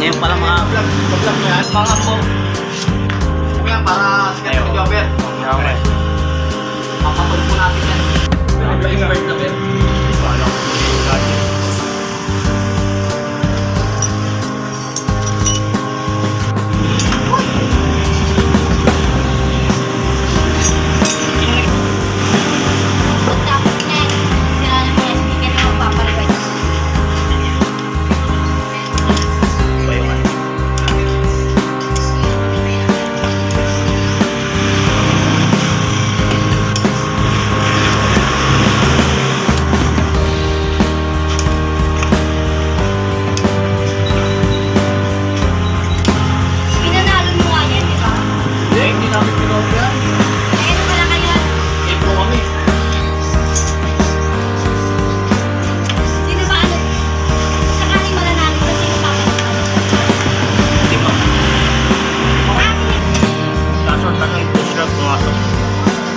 Ngayon pala mga vlog mo yan. Mga mo. Yan para sikat ng jobber. Okay. Papatuloy po natin yan. Expert na yan.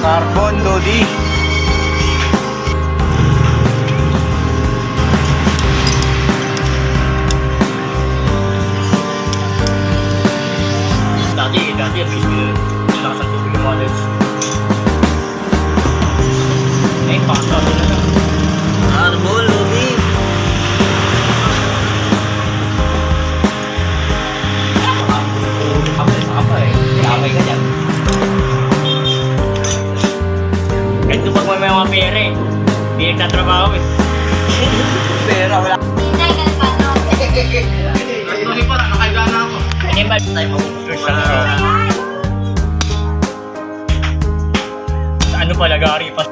Carbon Lodi. Dati at least nilakas ang tubig yung models. Eh, pasa na lang. Carbon Lodi. Apa eh? Kamay ka dyan. Kahit kapag may mga pera eh, hindi nagtatrabaho eh. Pera, wala. Hinay ka na pa, no? Tuloy pa lang, nakaiga na ako. Hindi ba tayo mag-search sa ano pala, Gary pa.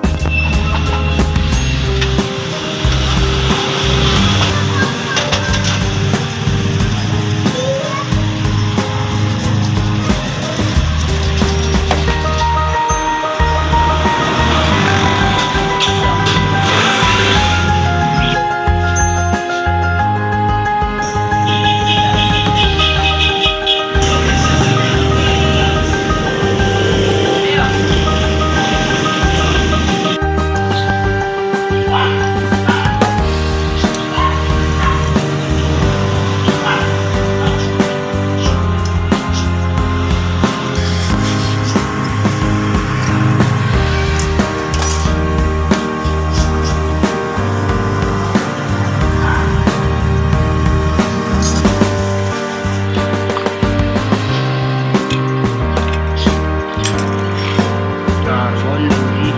Carbon Lodi.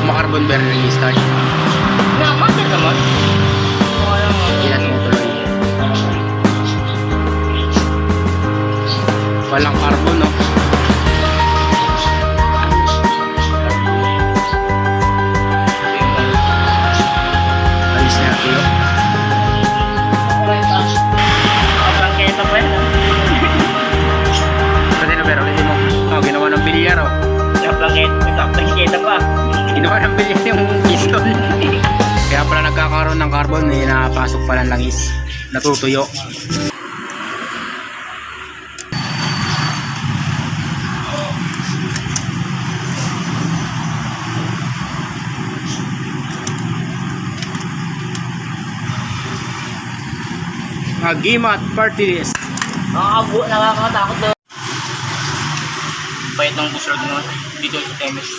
Makarbon ba rin yung start? Naman naman. Ilan mo tuloy? Walang carbon, no? Alis na natin, no? Ang keta pa yan. Pwede na pero ulitin mo. Oh, ginawa ng bilyar, oh. Plangketa pa. Ginawa ng bilyar yung piston. Kaya pala nagkakaroon ng carbon, may napasok pala ng langis. Natutuyo. Agimat party list. Nakakatakot na. Bayad ng bus road naman dito sa Temes.